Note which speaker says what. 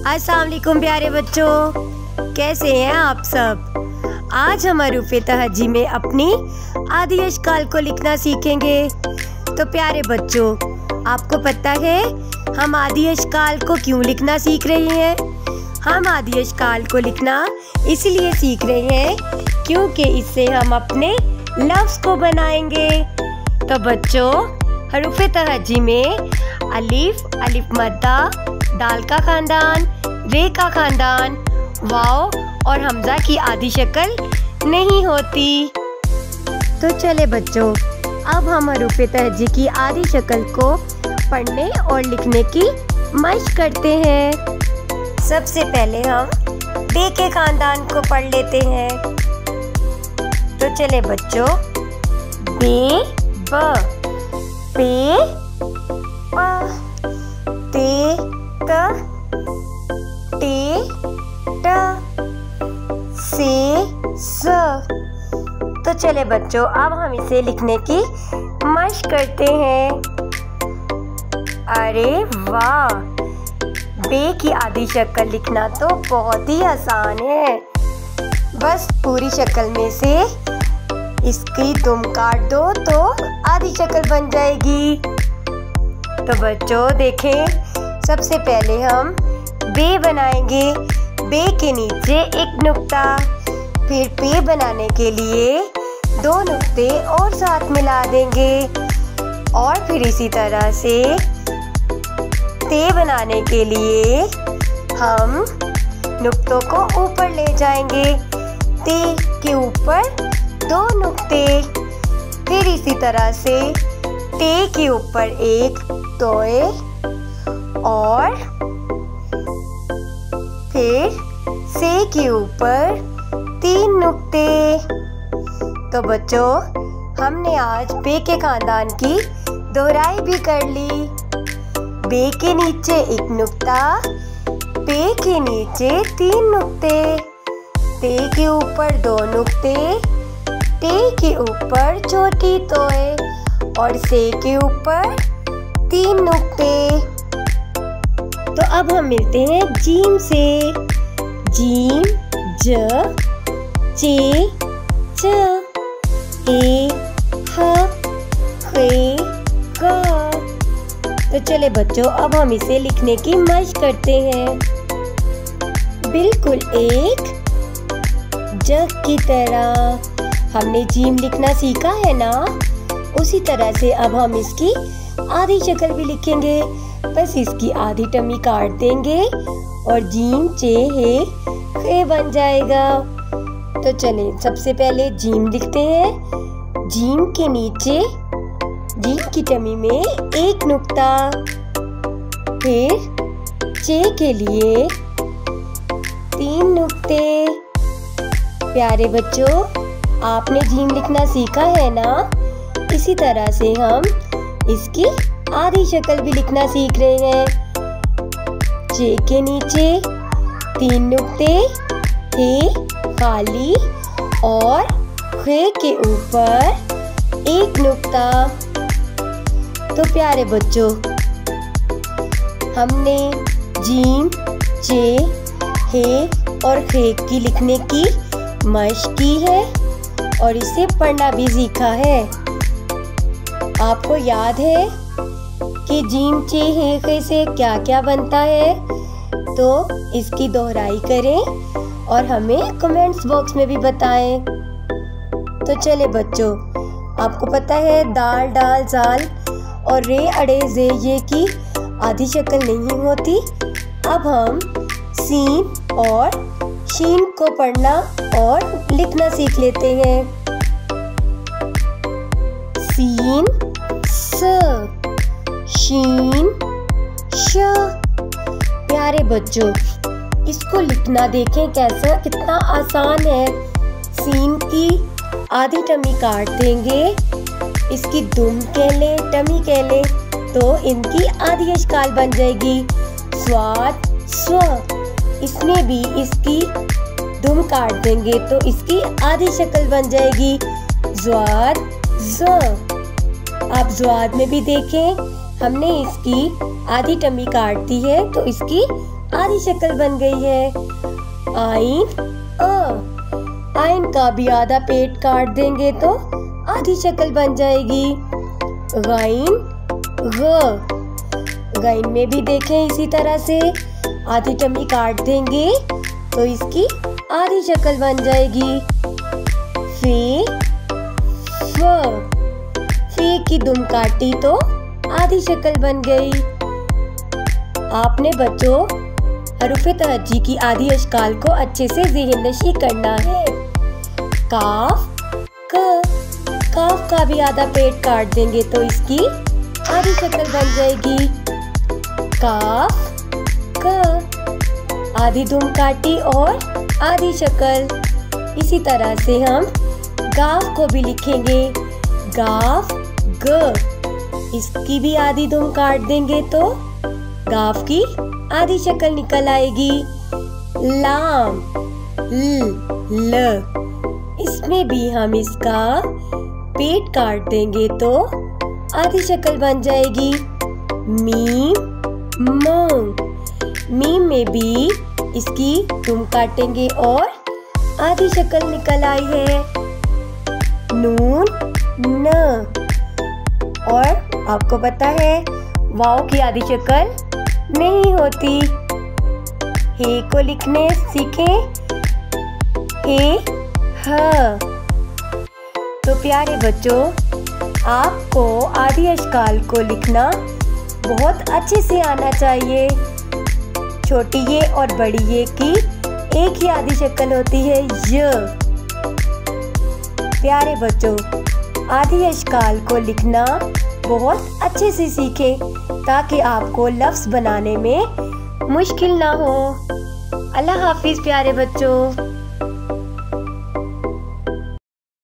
Speaker 1: अस्सलाम वालेकुम प्यारे बच्चों, कैसे हैं आप सब। आज हम हरूफ तहज्जी में अपनी आदि अशकाल को लिखना सीखेंगे। तो प्यारे बच्चों, आपको पता है हम आदि अशकाल को क्यों लिखना सीख रहे हैं। हम आदि अशकाल को लिखना इसलिए सीख रहे हैं क्योंकि इससे हम अपने लफ्ज़ को बनाएंगे। तो बच्चों, हरूफ तहज्जी में अलिफ, अलिफ मद्दा, दाल का खानदान, रे का खानदान, वाव और हमजा की आधी शक्ल नहीं होती। तो चले बच्चों, अब हम हरूफ तहज्जी की आधी शक्ल को पढ़ने और लिखने की मशक करते हैं। सबसे पहले हम बे के खानदान को पढ़ लेते हैं। तो चले बच्चों, बे ब, पे प, ते क, टे ट, से स। तो चले बच्चों, अब हम इसे लिखने की मशक करते हैं। अरे वाह, बे की आधी शक्ल लिखना तो बहुत ही आसान है। बस पूरी शक्ल में से इसकी दुम काट दो तो आधी शक्ल बन जाएगी। तो बच्चों देखें, सबसे पहले हम बे बनाएंगे। बे के नीचे एक नुक्ता, फिर पे बनाने के लिए दो नुक्ते और साथ मिला देंगे और फिर इसी तरह से ते बनाने के लिए हम नुक्तों को ऊपर ले जाएंगे। ते के ऊपर दो नुक्ते, फिर इसी तरह से ते के ऊपर एक तोए और फिर से के ऊपर तीन नुक्ते। तो बच्चों, हमने आज बे के खानदान की दोहराई भी कर ली। बे के नीचे एक नुक्ता, पे के नीचे तीन नुक्ते, ते के ऊपर दो नुक्ते, टे के ऊपर छोटी तोए और से के ऊपर तीन नुक्ते। तो अब हम मिलते हैं जीम से। जीम, ज, चे, च, ए, ह, खे, ग। तो चले बच्चों, अब हम इसे लिखने की मशक करते हैं। बिल्कुल एक जग की तरह हमने जीम लिखना सीखा है ना, उसी तरह से अब हम इसकी आधी शक्ल भी लिखेंगे। बस इसकी आधी टमी काट देंगे और जीम, चे, हे, खे बन जाएगा। तो चलें, सबसे पहले जीम लिखते हैं। जीम के नीचे जीम की टमी में एक नुक्ता, फिर चे के लिए तीन नुक्ते। प्यारे बच्चों, आपने जीम लिखना सीखा है ना, इसी तरह से हम इसकी आधी शक्ल भी लिखना सीख रहे हैं। चे के नीचे तीन नुक्ते, हे खाली और खे के ऊपर एक नुक्ता। तो प्यारे बच्चों, हमने जीम, चे, हे और खे की लिखने की मशक की है और इसे पढ़ना भी सीखा है। आपको याद है कि जीम, चे, हे, खे से क्या क्या बनता है? तो इसकी दोहराई करें और हमें कमेंट्स बॉक्स में भी बताएं। तो चले बच्चों, आपको पता है दाल, डाल, जाल और रे, अड़े, जे, ये की आधी शक्ल नहीं होती। अब हम सीन और शीन को पढ़ना और लिखना सीख लेते हैं। सीन, स, शीन, श। प्यारे बच्चों, इसको लिखना देखें कैसा, कितना आसान है। सीन की आधी टमी काट देंगे, इसकी दुम कह लें, टमी कह लें, तो इनकी आधी अशकाल बन जाएगी। स्वाद, स्व, इसमें भी इसकी दुम काट देंगे तो इसकी आधी शक्ल बन जाएगी। ज़्वाद, ज़। आप ज़्वाद में भी देखें, हमने इसकी आधी टमी काट दी है तो इसकी आधी शक्ल बन गई है। आइन आइन का भी आधा पेट काट देंगे तो आधी शक्ल बन जाएगी। गाइन गाइन में भी देखें इसी तरह से आधी टमी काट देंगे तो इसकी आधी शक्ल बन जाएगी। फे की दुम काटी तो आधी शक्ल बन गई। आपने बच्चों हरूफ तरज्जी की आधी अशकाल को अच्छे से ज़हन नशी करना है। काफ का भी आधा पेट काट देंगे तो इसकी आधी शक्ल बन जाएगी। काफ आधी दुम काटी और आधी शक्ल। इसी तरह से हम गाफ को भी लिखेंगे। गाफ इसकी भी आधी दुम काट देंगे तो गाफ की आधी शक्ल निकल आएगी। लाम इसमें भी हम इसका पेट काट देंगे तो आधी शक्ल बन जाएगी। मीम में भी इसकी दुम काटेंगे और आधी शक्ल निकल आई है। नून और आपको पता है वाव की आधी शक्ल नहीं होती। हे को लिखने सीखें। हे तो प्यारे बच्चों आपको आधी अशकाल को लिखना बहुत अच्छे से आना चाहिए। छोटी ये और बड़ी ये की एक ही आधी शक्ल होती है य। प्यारे बच्चों आधी अशकाल को लिखना बहुत अच्छे से सीखें ताकि आपको लफ्ज़ बनाने में मुश्किल ना हो। अल्लाह हाफिज़ प्यारे बच्चों।